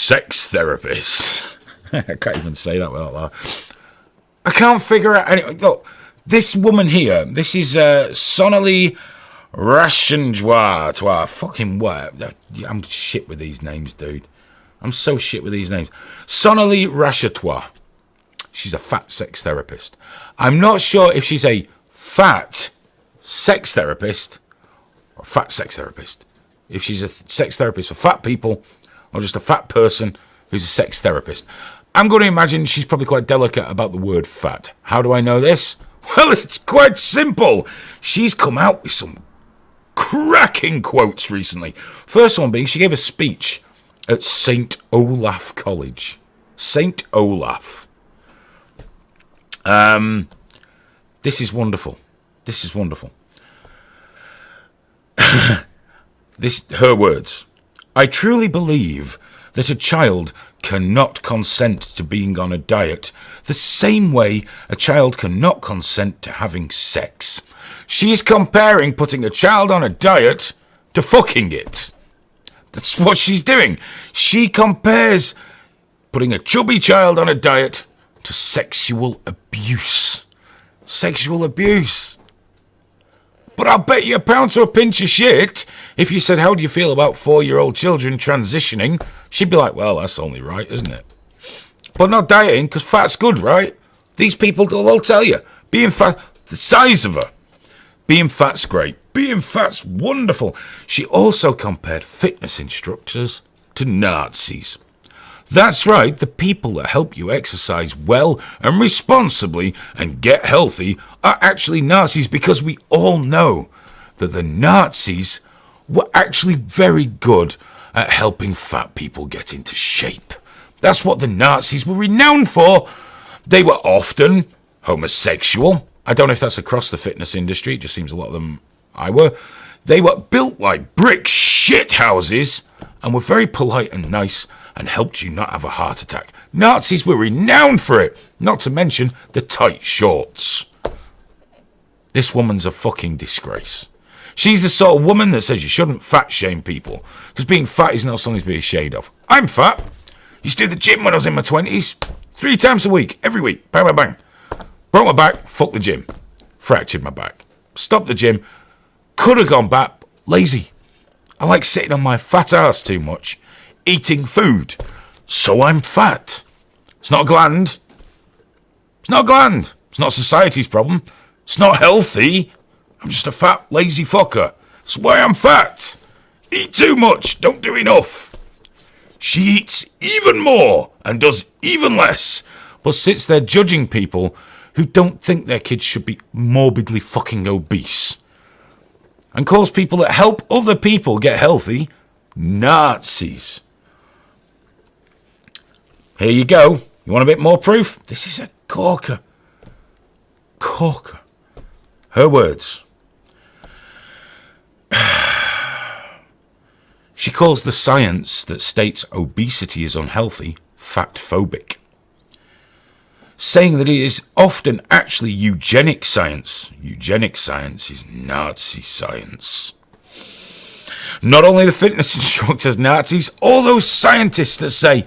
sex therapist. I can't even say that without that. I can't figure out. Anyway, look, this woman here, this is Sonali Rashanjwa. Fucking what? I'm shit with these names, dude. I'm so shit with these names. Sonali Rashatwa. She's a fat sex therapist. I'm not sure if she's a fat sex therapist or fat sex therapist. If she's a sex therapist for fat people or just a fat person who's a sex therapist. I'm going to imagine she's probably quite delicate about the word fat. How do I know this? Well, it's quite simple. She's come out with some cracking quotes recently. First one being she gave a speech at St. Olaf College. St. Olaf. This is wonderful. This is wonderful. Her words. I truly believe that a child cannot consent to being on a diet the same way a child cannot consent to having sex. She's comparing putting a child on a diet to fucking it. That's what she's doing. She compares putting a chubby child on a diet to sexual abuse. Sexual abuse. But I'll bet you £1 to a pinch of shit if you said, how do you feel about 4-year-old children transitioning? She'd be like, well, that's only right, isn't it? But not dieting, because fat's good, right? These people, they'll tell you. Being fat, the size of her. Being fat's great. Being fat's wonderful. She also compared fitness instructors to Nazis. That's right, the people that help you exercise well and responsibly and get healthy are actually Nazis, because we all know that the Nazis were actually very good at helping fat people get into shape. That's what the Nazis were renowned for. They were often homosexual. I don't know if that's across the fitness industry. It just seems a lot of them were. They were built like brick shit houses and were very polite and nice and helped you not have a heart attack. Nazis were renowned for it, not to mention the tight shorts. This woman's a fucking disgrace. She's the sort of woman that says you shouldn't fat shame people, because being fat is not something to be ashamed of. I'm fat. Used to do the gym when I was in my 20s. 3 times a week, every week. Bang, bang, bang. Broke my back, fucked the gym. Fractured my back. Stopped the gym. Could have gone back. Lazy. I like sitting on my fat ass too much. Eating food. So I'm fat. It's not a gland. It's not a gland. It's not society's problem. It's not healthy. I'm just a fat, lazy fucker. That's why I'm fat. Eat too much. Don't do enough. She eats even more and does even less, but sits there judging people who don't think their kids should be morbidly fucking obese. And calls people that help other people get healthy Nazis. Here you go. You want a bit more proof? This is a corker. Corker. Her words. She calls the science that states obesity is unhealthy fat-phobic, saying that it is often actually eugenic science. Eugenic science is Nazi science. Not only the fitness instructors Nazis, all those scientists that say,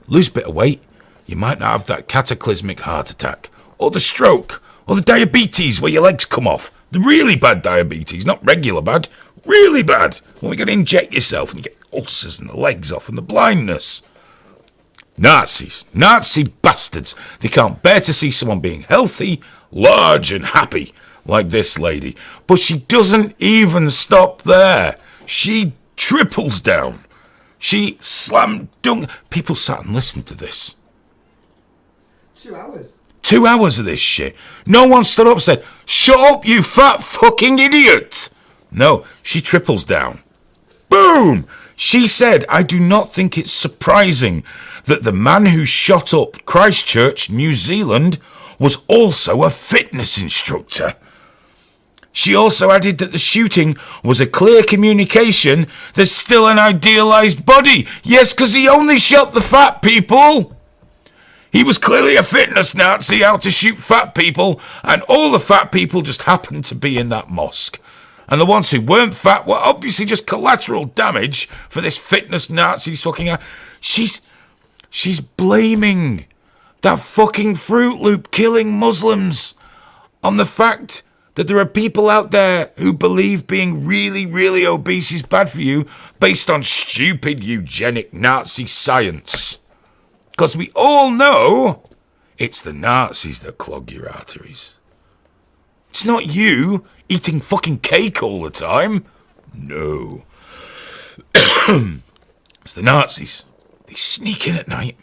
lose a bit of weight, you might not have that cataclysmic heart attack, or the stroke, or the diabetes where your legs come off. The really bad diabetes, not regular bad, really bad. When we got to inject yourself and you get ulcers and the legs off and the blindness. Nazis, Nazi bastards. They can't bear to see someone being healthy, large and happy like this lady. But she doesn't even stop there. She triples down. She slam dunk. People sat and listened to this. 2 hours. 2 hours of this shit. No one stood up and said, shut up, you fat fucking idiot. No, she triples down. Boom! She said, I do not think it's surprising that the man who shot up Christchurch, New Zealand, was also a fitness instructor. She also added that the shooting was a clear communication there's still an idealised body. Yes, because he only shot the fat people. He was clearly a fitness Nazi out to shoot fat people, and all the fat people just happened to be in that mosque. And the ones who weren't fat were obviously just collateral damage for this fitness Nazi's fucking... She's blaming that fucking Fruit Loop killing Muslims on the fact that there are people out there who believe being really, really obese is bad for you based on stupid eugenic Nazi science. Because we all know it's the Nazis that clog your arteries. It's not you eating fucking cake all the time. No. It's the Nazis. They sneak in at night,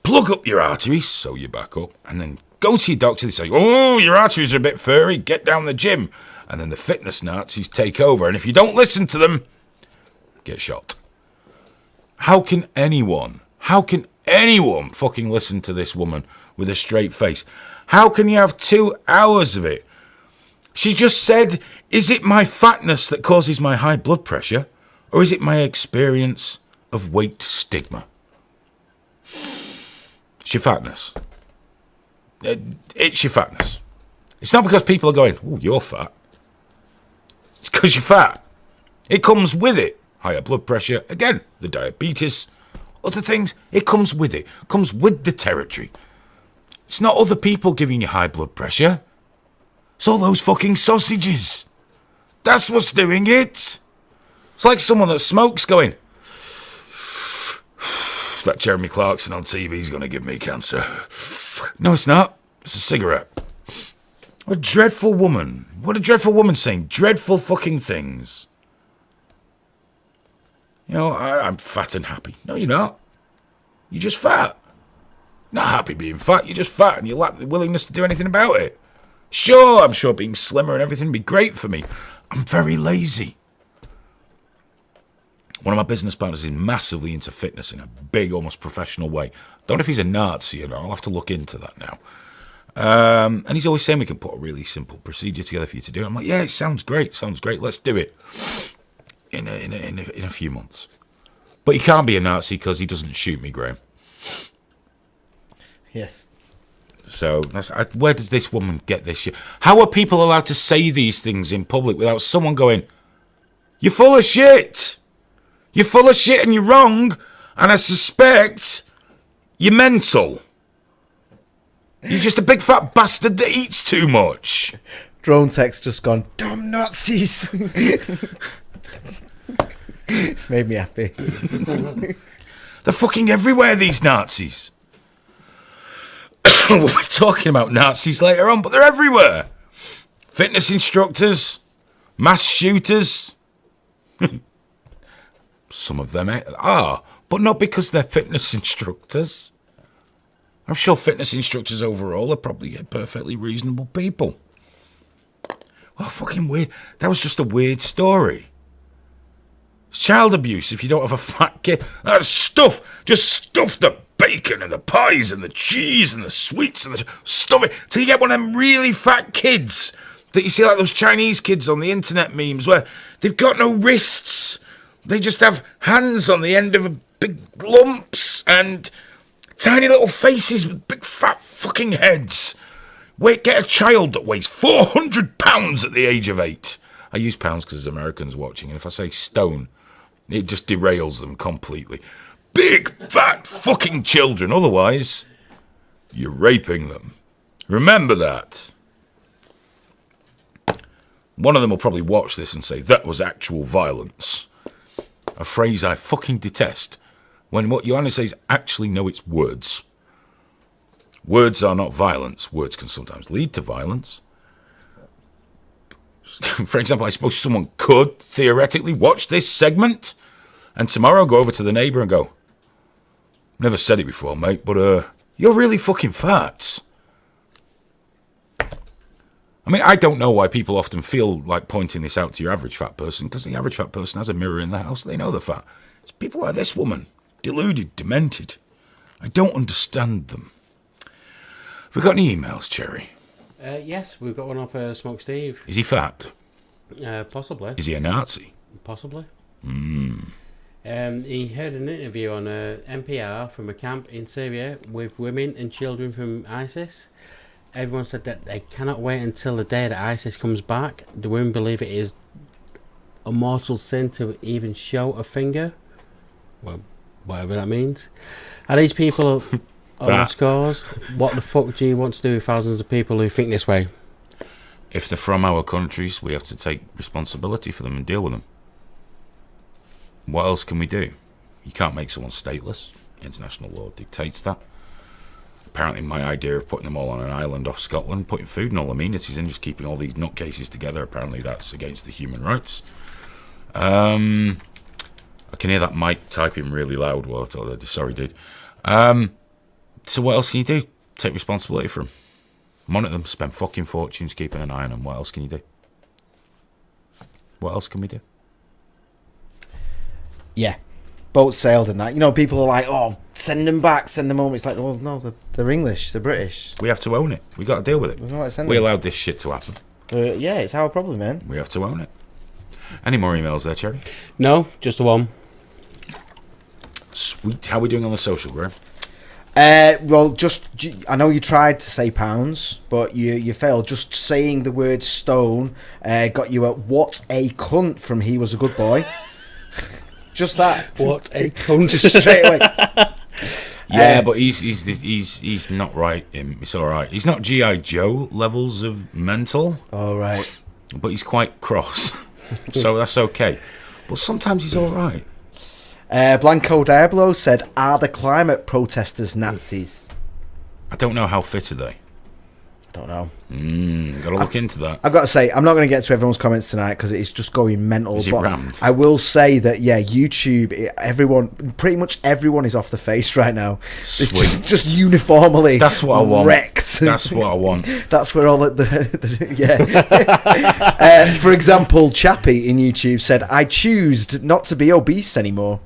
plug up your arteries, sew you back up, and then go to your doctor. They say, oh, your arteries are a bit furry, get down the gym. And then the fitness Nazis take over. And if you don't listen to them, get shot. How can anyone fucking listen to this woman with a straight face? How can you have 2 hours of it? She just said, is it my fatness that causes my high blood pressure? Or is it my experience of weight stigma? It's your fatness. It's your fatness. It's not because people are going, oh, you're fat. It's because you're fat. It comes with it. Higher blood pressure. Again, the diabetes. Other things, it comes with it. Comes with the territory. It's not other people giving you high blood pressure. It's all those fucking sausages. That's what's doing it. It's like someone that smokes going, that Jeremy Clarkson on TV is going to give me cancer. No, it's not. It's a cigarette. What a dreadful woman. What a dreadful woman saying dreadful fucking things. You know, I'm fat and happy. No, you're not. You're just fat. Not happy being fat. You're just fat and you lack the willingness to do anything about it. Sure, I'm sure being slimmer and everything would be great for me. I'm very lazy. One of my business partners is massively into fitness in a big, almost professional way. Don't know if he's a Nazi or not. I'll have to look into that now. And he's always saying we can put a really simple procedure together for you to do. I'm like, yeah, it sounds great. Sounds great. Let's do it in a few months. But he can't be a Nazi because he doesn't shoot me, Graham. Yes. So where does this woman get this shit? How are people allowed to say these things in public without someone going, you're full of shit. You're full of shit and you're wrong. And I suspect you're mental. You're just a big fat bastard that eats too much. Drone text just gone, damn Nazis. It's made me happy. They're fucking everywhere, these Nazis. We'll be talking about Nazis later on, but they're everywhere. Fitness instructors, mass shooters. Some of them are, but not because they're fitness instructors. I'm sure fitness instructors overall are probably perfectly reasonable people. Well, fucking weird. That was just a weird story. Child abuse if you don't have a fat kid. That's stuff. Just stuff the bacon and the pies and the cheese and the sweets and the stuff it till you get one of them really fat kids that you see like those Chinese kids on the internet memes where they've got no wrists. They just have hands on the end of big lumps and tiny little faces with big fat fucking heads. Wait, get a child that weighs 400 pounds at the age of 8. I use pounds because there's Americans watching, and if I say stone, it just derails them completely. Big, fat, fucking children. Otherwise, you're raping them. Remember that. One of them will probably watch this and say, that was actual violence. A phrase I fucking detest. When what you only say is, actually, no, it's words. Words are not violence. Words can sometimes lead to violence. For example, I suppose someone could theoretically watch this segment and tomorrow go over to the neighbour and go, never said it before, mate, but you're really fucking fat. I mean, I don't know why people often feel like pointing this out to your average fat person, because the average fat person has a mirror in the house. They know they're fat. It's people like this woman, deluded, demented. I don't understand them. Have we got any emails, Cherry? Yes, we've got one off Smoke Steve. Is he fat? Possibly. Is he a Nazi? Possibly. Hmm. He heard an interview on NPR from a camp in Syria with women and children from ISIS. Everyone said that they cannot wait until the day that ISIS comes back. The women believe it is a mortal sin to even show a finger. Well, whatever that means. Are these people on lost cause? What the fuck do you want to do with thousands of people who think this way? If they're from our countries, we have to take responsibility for them and deal with them. What else can we do? You can't make someone stateless. International law dictates that. Apparently my idea of putting them all on an island off Scotland, putting food and all amenities in, just keeping all these nutcases together, apparently that's against the human rights. I can hear that mic typing really loud. Well, I told her, sorry, dude. So what else can you do? Take responsibility for them. Monitor them, spend fucking fortunes keeping an eye on them. What else can you do? What else can we do? Yeah. Boat sailed and that. You know, people are like, oh, send them back, send them home. It's like, well, no, they're English, they're British. We have to own it. We got to deal with it. There's no way to send We them. allowed this shit to happen. Yeah, it's our problem, man. We have to own it. Any more emails there, Cherry? No, just the one. Sweet. How are we doing on the social, Graham? Well, I know you tried to say pounds, but you failed. Just saying the word stone got you at what a cunt from He Was a Good Boy. Just that. What a cunt. Just straight away. Yeah, but he's not right. It's all right. He's not G.I. Joe levels of mental. All right. But he's quite cross, so that's okay. But sometimes he's all right. Blanco Diablo said, "Are the climate protesters Nazis?" I don't know how fit are they. I don't know. Gotta look into that. I've got to say, I'm not going to get to everyone's comments tonight because it's just going mental. Is it but rammed? I will say that, yeah, YouTube, pretty much everyone is off the face right now. It's Sweet. just uniformly That's what I want. wrecked. That's what I want. That's where all yeah. For example, Chappie in YouTube said, "I choose not to be obese anymore."